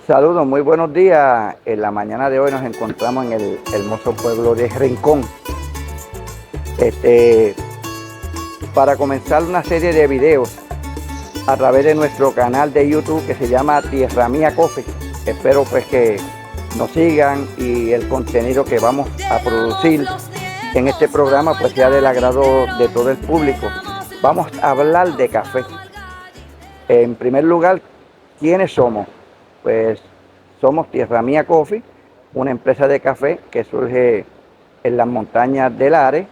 Saludos, muy buenos días. En la mañana de hoy nos encontramos en el hermoso pueblo de Rincón. Este, para comenzar una serie de videos a través de nuestro canal de YouTube que se llama Tierra Mía Coffee. Espero pues que nos sigan y el contenido que vamos a producir en este programa pues sea del agrado de todo el público. Vamos a hablar de café. En primer lugar, ¿quiénes somos? Pues somos Tierra Mía Coffee, una empresa de café que surge en las montañas del Ares.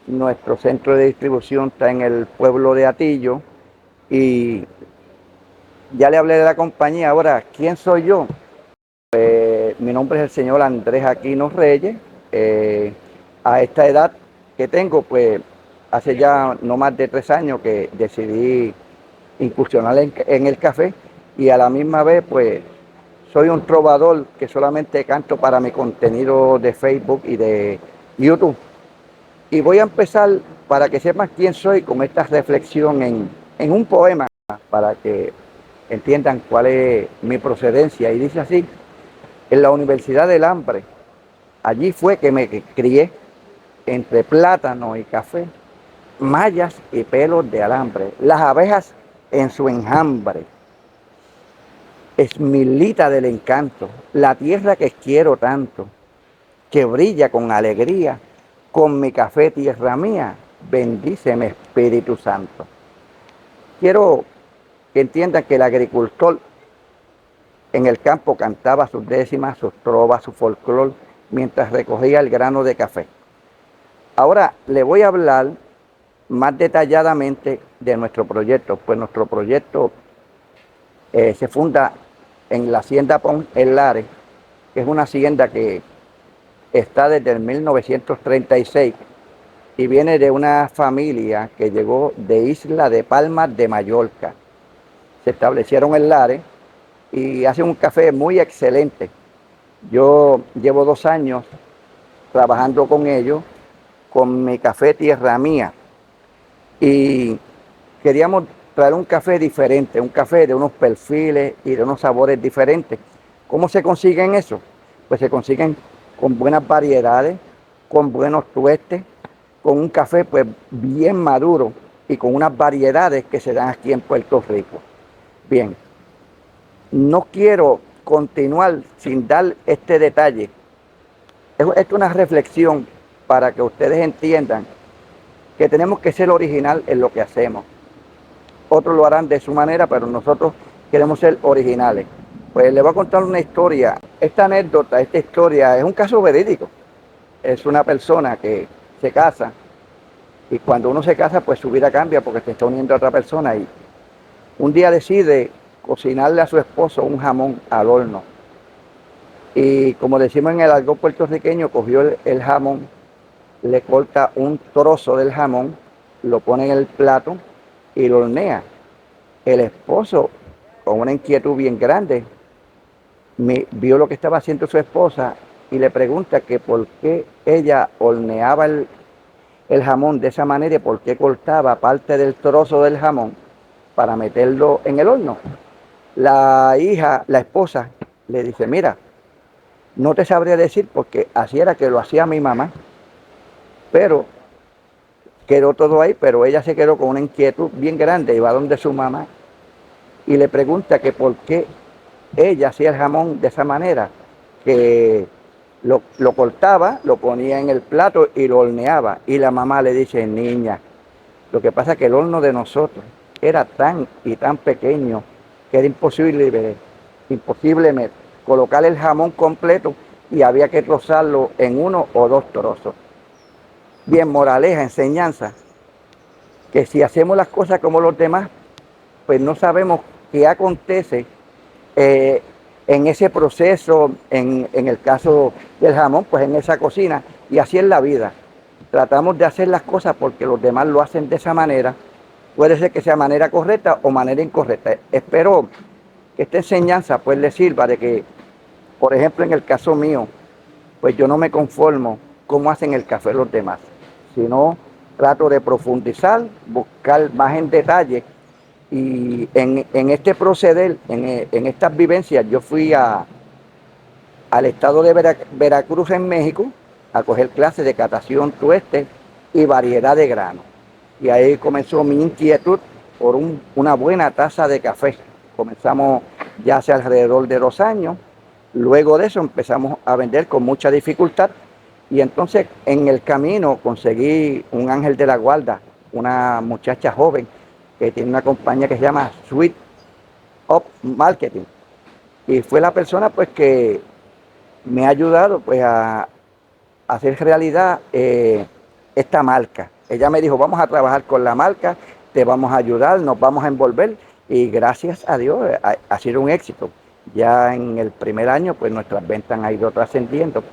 Nuestro centro de distribución está en el pueblo de Atillo y ya le hablé de la compañía. Ahora, ¿quién soy yo? Mi nombre es el señor Andrés Aquino Reyes. A esta edad que tengo, pues hace ya no más de 3 años que decidí incursionar en el café y a la misma vez, pues soy un trovador que solamente canto para mi contenido de Facebook y de YouTube. Y voy a empezar para que sepan quién soy con esta reflexión en un poema para que entiendan cuál es mi procedencia. Y dice así: en la Universidad del Hambre, allí fue que me crié entre plátano y café, mallas y pelos de alambre, las abejas en su enjambre. Esmilita del encanto, la tierra que quiero tanto, que brilla con alegría, con mi café tierra mía, bendíceme Espíritu Santo. Quiero que entiendan que el agricultor en el campo cantaba sus décimas, sus trovas, su folclor, mientras recogía el grano de café. Ahora le voy a hablar más detalladamente de nuestro proyecto, pues nuestro proyecto se funda en la hacienda Pon en Lares, que es una hacienda que está desde el 1936 y viene de una familia que llegó de Isla de Palmas de Mallorca. Se establecieron en Lares y hacen un café muy excelente. Yo llevo 2 años trabajando con ellos, con mi café Tierra Mía, y queríamos traer un café diferente, un café de unos perfiles y de unos sabores diferentes. ¿Cómo se consiguen eso? Pues se consiguen con buenas variedades, con buenos tuestes, con un café pues bien maduro y con unas variedades que se dan aquí en Puerto Rico. Bien, no quiero continuar sin dar este detalle. Esto es una reflexión para que ustedes entiendan que tenemos que ser original en lo que hacemos. Otros lo harán de su manera, pero nosotros queremos ser originales. Pues les voy a contar una historia. Esta anécdota, esta historia es un caso verídico. Es una persona que se casa y cuando uno se casa, pues su vida cambia porque se está uniendo a otra persona y un día decide cocinarle a su esposo un jamón al horno. Y como decimos en el argot puertorriqueño, cogió el jamón, le corta un trozo del jamón, lo pone en el plato y lo hornea. El esposo, con una inquietud bien grande, vio lo que estaba haciendo su esposa y le pregunta que por qué ella horneaba el jamón de esa manera y por qué cortaba parte del trozo del jamón para meterlo en el horno. La hija, la esposa, le dice: mira, no te sabría decir porque así era que lo hacía mi mamá, pero quedó todo ahí, pero ella se quedó con una inquietud bien grande y va donde su mamá y le pregunta que por qué ella hacía el jamón de esa manera, que lo cortaba, lo ponía en el plato y lo horneaba. Y la mamá le dice: niña, lo que pasa es que el horno de nosotros era tan y tan pequeño que era imposible colocar el jamón completo y había que trozarlo en 1 o 2 trozos. Bien, moraleja, enseñanza, que si hacemos las cosas como los demás, pues no sabemos qué acontece en ese proceso, en el caso del jamón, pues en esa cocina, y así es la vida. Tratamos de hacer las cosas porque los demás lo hacen de esa manera. Puede ser que sea manera correcta o manera incorrecta. Espero que esta enseñanza pues les sirva de que, por ejemplo, en el caso mío, pues yo no me conformo cómo hacen el café los demás, sino trato de profundizar, buscar más en detalle Y en este proceder, en estas vivencias, yo fui al estado de Veracruz en México a coger clases de catación tueste y variedad de grano. Y ahí comenzó mi inquietud por una buena taza de café. Comenzamos ya hace alrededor de 2 años. Luego de eso empezamos a vender con mucha dificultad y entonces en el camino conseguí un ángel de la guarda, una muchacha joven que tiene una compañía que se llama Sweet Up Marketing. Y fue la persona pues que me ha ayudado pues a hacer realidad esta marca. Ella me dijo, vamos a trabajar con la marca, te vamos a ayudar, nos vamos a envolver y gracias a Dios ha sido un éxito. Ya en el primer año pues nuestras ventas han ido trascendiendo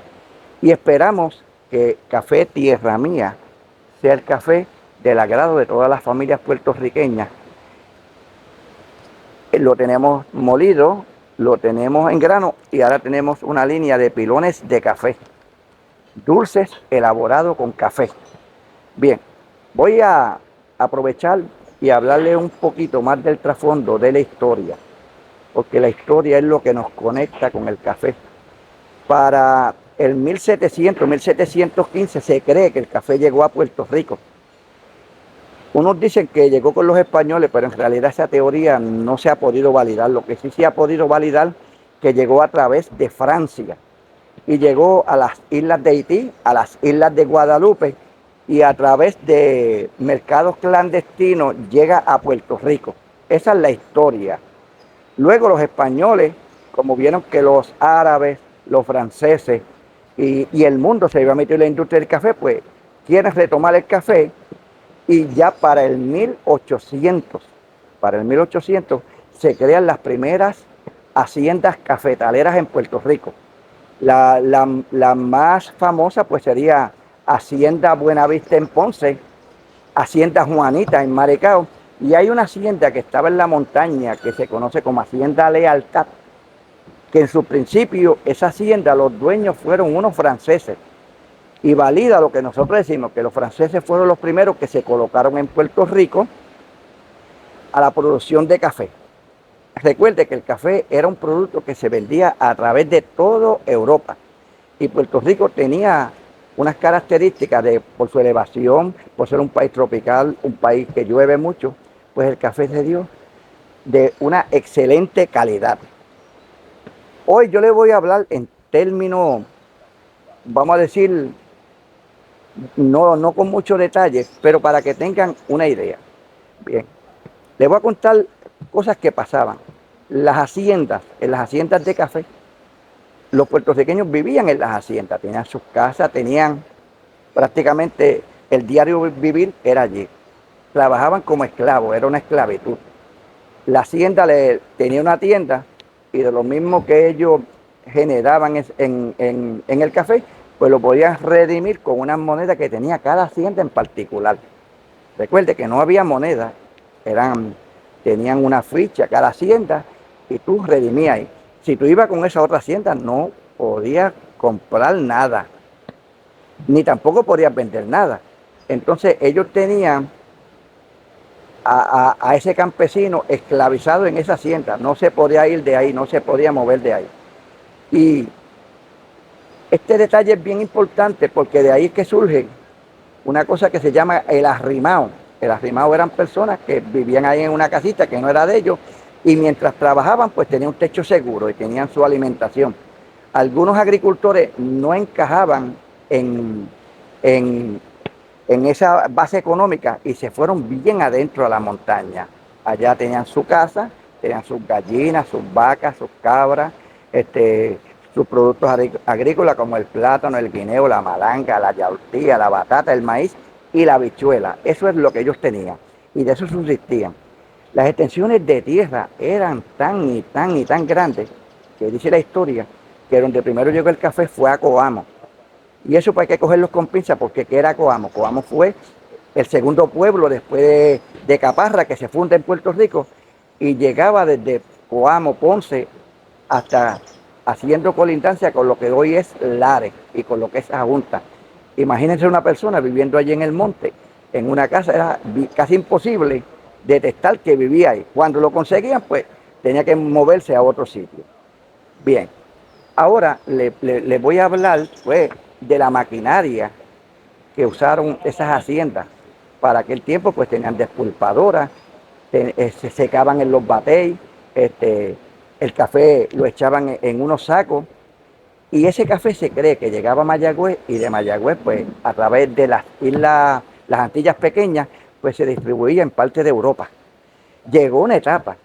y esperamos que Café Tierra Mía sea el café del agrado de todas las familias puertorriqueñas. Lo tenemos molido, lo tenemos en grano y ahora tenemos una línea de pilones de café, dulces elaborados con café. Bien, voy a aprovechar y hablarle un poquito más del trasfondo de la historia, porque la historia es lo que nos conecta con el café. Para el 1700, 1715 se cree que el café llegó a Puerto Rico. Unos dicen que llegó con los españoles, pero en realidad esa teoría no se ha podido validar. Lo que sí se ha podido validar que llegó a través de Francia y llegó a las islas de Haití, a las islas de Guadalupe y a través de mercados clandestinos llega a Puerto Rico. Esa es la historia. Luego los españoles, como vieron que los árabes, los franceses y el mundo se iba a meter en la industria del café, pues quieren retomar el café y ya para el 1800 se crean las primeras haciendas cafetaleras en Puerto Rico. La más famosa pues sería Hacienda Buenavista en Ponce, Hacienda Juanita en Maricao, y hay una hacienda que estaba en la montaña que se conoce como Hacienda Lealtad, que en su principio esa hacienda los dueños fueron unos franceses, y valida lo que nosotros decimos, que los franceses fueron los primeros que se colocaron en Puerto Rico a la producción de café. Recuerde que el café era un producto que se vendía a través de toda Europa y Puerto Rico tenía unas características por su elevación, por ser un país tropical, un país que llueve mucho, pues el café se dio de una excelente calidad. Hoy yo le voy a hablar en términos, vamos a decir, no con mucho detalle, pero para que tengan una idea. Bien, les voy a contar cosas que pasaban. En las haciendas de café, los puertorriqueños vivían en las haciendas, tenían sus casas, tenían prácticamente el diario vivir era allí. Trabajaban como esclavos, era una esclavitud. La hacienda tenía una tienda y de lo mismo que ellos generaban en el café, pues lo podían redimir con unas monedas que tenía cada hacienda en particular. Recuerde que no había monedas, tenían una ficha cada hacienda y tú redimías ahí. Si tú ibas con esa otra hacienda no podías comprar nada, ni tampoco podías vender nada. Entonces ellos tenían a ese campesino esclavizado en esa hacienda, no se podía ir de ahí, no se podía mover de ahí. Y este detalle es bien importante porque de ahí es que surge una cosa que se llama el arrimao. El arrimao eran personas que vivían ahí en una casita que no era de ellos y mientras trabajaban pues tenían un techo seguro y tenían su alimentación. Algunos agricultores no encajaban en esa base económica y se fueron bien adentro a la montaña. Allá tenían su casa, tenían sus gallinas, sus vacas, sus cabras, sus productos agrícolas como el plátano, el guineo, la malanga, la yautía, la batata, el maíz y la habichuela. Eso es lo que ellos tenían y de eso subsistían. Las extensiones de tierra eran tan y tan y tan grandes que dice la historia que donde primero llegó el café fue a Coamo. Y eso pues hay que cogerlos con pinzas porque ¿qué era Coamo? Coamo fue el segundo pueblo después de Caparra que se funda en Puerto Rico y llegaba desde Coamo, Ponce, hasta haciendo colindancia con lo que hoy es Lares y con lo que es Ajunta. Imagínense una persona viviendo allí en el monte, en una casa, era casi imposible detectar que vivía ahí. Cuando lo conseguían, pues tenía que moverse a otro sitio. Bien, ahora le voy a hablar pues, de la maquinaria que usaron esas haciendas. Para aquel tiempo, pues tenían despulpadoras, se secaban en los bateis, el café lo echaban en unos sacos y ese café se cree que llegaba a Mayagüez y de Mayagüez, pues a través de las islas, las Antillas pequeñas, pues se distribuía en parte de Europa. Llegó una etapa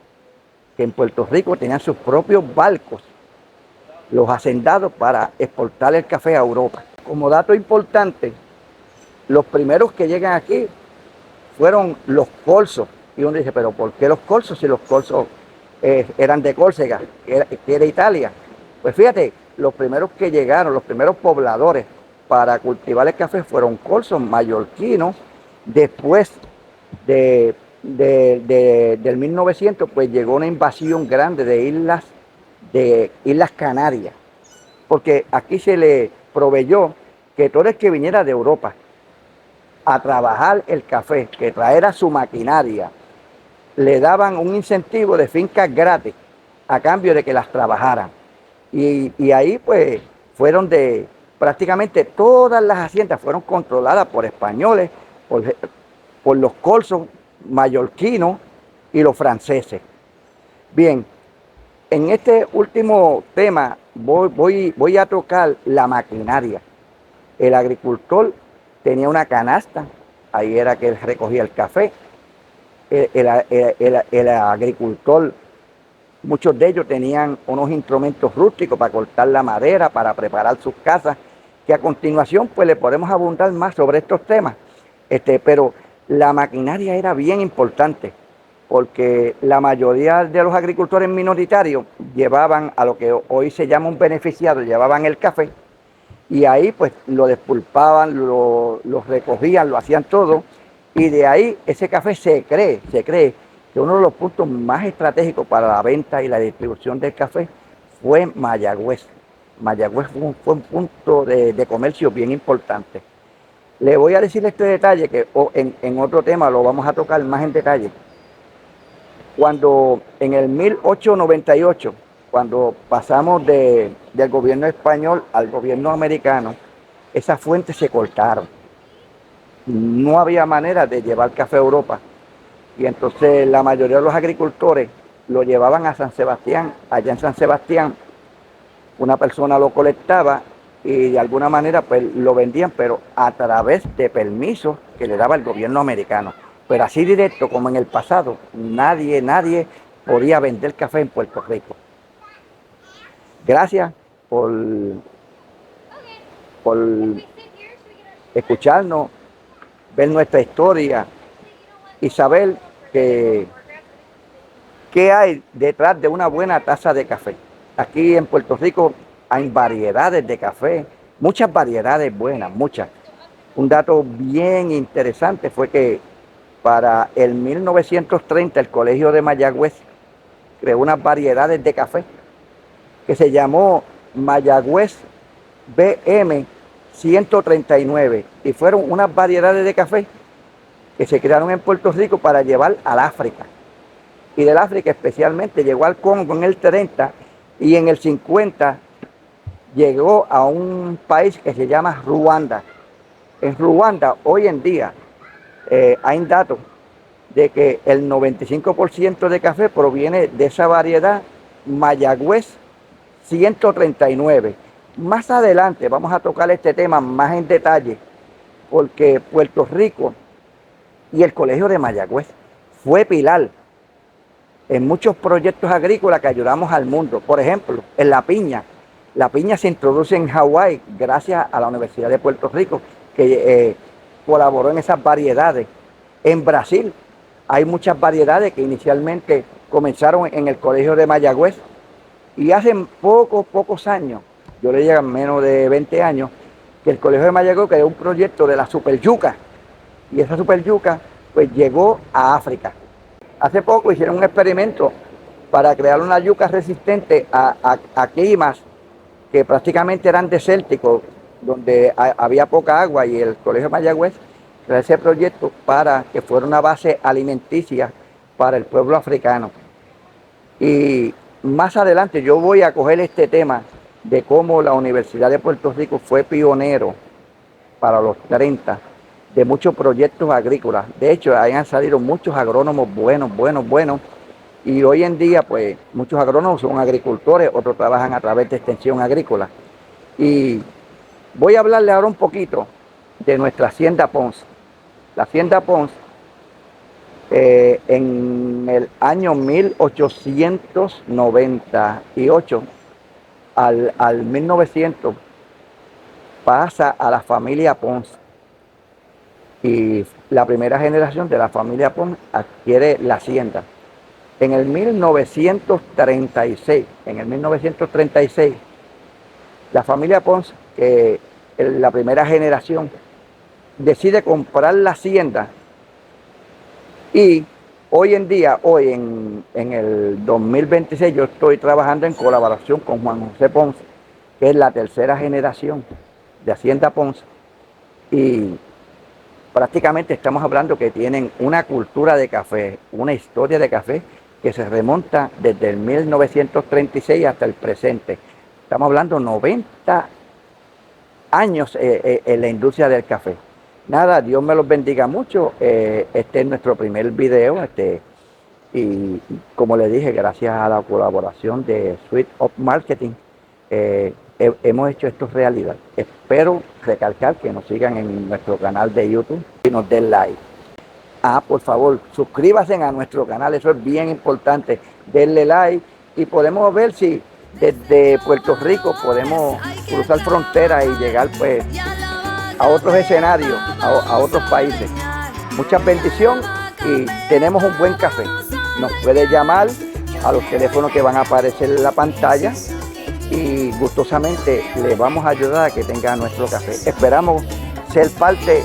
que en Puerto Rico tenían sus propios barcos, los hacendados, para exportar el café a Europa. Como dato importante, los primeros que llegan aquí fueron los colsos. Y uno dice, pero ¿por qué los colsos si los colsos eran de Córcega, que era Italia? Pues fíjate, los primeros que llegaron, los primeros pobladores para cultivar el café fueron colsos mallorquinos. Después del 1900, pues llegó una invasión grande de islas Canarias, porque aquí se le proveyó que todo el que viniera de Europa a trabajar el café, que traera su maquinaria, le daban un incentivo de fincas gratis a cambio de que las trabajaran. Y ahí pues fueron prácticamente todas las haciendas fueron controladas por españoles, por los colsos mallorquinos y los franceses. Bien, en este último tema voy a tocar la maquinaria. El agricultor tenía una canasta, ahí era que él recogía el café. El agricultor, muchos de ellos tenían unos instrumentos rústicos para cortar la madera, para preparar sus casas, que a continuación pues le podemos abundar más sobre estos temas. Pero la maquinaria era bien importante, porque la mayoría de los agricultores minoritarios llevaban a lo que hoy se llama un beneficiado, llevaban el café, y ahí pues lo despulpaban, lo recogían, lo hacían todo, y de ahí ese café se cree que uno de los puntos más estratégicos para la venta y la distribución del café fue Mayagüez. Mayagüez fue un punto de comercio bien importante. Le voy a decir este detalle que en otro tema lo vamos a tocar más en detalle. Cuando en el 1898, cuando pasamos del gobierno español al gobierno americano, esas fuentes se cortaron. No había manera de llevar café a Europa. Y entonces la mayoría de los agricultores lo llevaban a San Sebastián. Allá en San Sebastián una persona lo colectaba y de alguna manera pues lo vendían, pero a través de permisos que le daba el gobierno americano. Pero así directo como en el pasado, nadie podía vender café en Puerto Rico. Gracias por escucharnos, ver nuestra historia y saber qué hay detrás de una buena taza de café. Aquí en Puerto Rico hay variedades de café, muchas variedades buenas, muchas. Un dato bien interesante fue que para el 1930 el Colegio de Mayagüez creó unas variedades de café que se llamó Mayagüez BM 139 y fueron unas variedades de café que se crearon en Puerto Rico para llevar al África. Y del África especialmente llegó al Congo en el 30 y en el 50 llegó a un país que se llama Ruanda. En Ruanda hoy en día hay datos de que el 95% de café proviene de esa variedad Mayagüez 139. Más adelante vamos a tocar este tema más en detalle, porque Puerto Rico y el Colegio de Mayagüez fue pilar en muchos proyectos agrícolas que ayudamos al mundo. Por ejemplo, en la piña. La piña se introduce en Hawái gracias a la Universidad de Puerto Rico, que colaboró en esas variedades. En Brasil hay muchas variedades que inicialmente comenzaron en el Colegio de Mayagüez y hace pocos años, yo le llegan menos de 20 años, que el Colegio de Mayagüez creó un proyecto de la superyuca y esa superyuca pues llegó a África. Hace poco hicieron un experimento para crear una yuca resistente a climas que prácticamente eran desérticos, donde había poca agua, y el Colegio de Mayagüez creó ese proyecto para que fuera una base alimenticia para el pueblo africano. Y más adelante yo voy a coger este tema de cómo la Universidad de Puerto Rico fue pionero para los 30 de muchos proyectos agrícolas. De hecho, ahí han salido muchos agrónomos buenos. Y hoy en día, pues, muchos agrónomos son agricultores, otros trabajan a través de extensión agrícola. Y voy a hablarle ahora un poquito de nuestra Hacienda Ponce. La Hacienda Ponce, en el año 1898 al 1900, pasa a la familia Ponce. Y la primera generación de la familia Ponce adquiere la hacienda. En el 1936, la familia Ponce, que la primera generación, decide comprar la hacienda y hoy en día, en el 2026, yo estoy trabajando en colaboración con Juan José Ponce, que es la tercera generación de Hacienda Ponce, y prácticamente estamos hablando que tienen una cultura de café, una historia de café que se remonta desde el 1936 hasta el presente. Estamos hablando 90 años en la industria del café. Nada, Dios me los bendiga mucho. Este es nuestro primer video. Y como le dije, gracias a la colaboración de Suite of Marketing, hemos hecho esto realidad. Espero recalcar que nos sigan en nuestro canal de YouTube y nos den like. Por favor, suscríbanse a nuestro canal, eso es bien importante. Denle like y podemos ver si desde Puerto Rico podemos cruzar fronteras y llegar pues a otros escenarios, a otros países. Muchas bendiciones y tenemos un buen café. Nos puede llamar a los teléfonos que van a aparecer en la pantalla y gustosamente le vamos a ayudar a que tenga nuestro café. Esperamos ser parte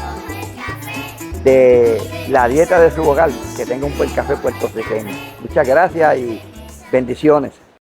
de la dieta de su hogar, que tenga un buen café puertorriqueño. Muchas gracias y bendiciones.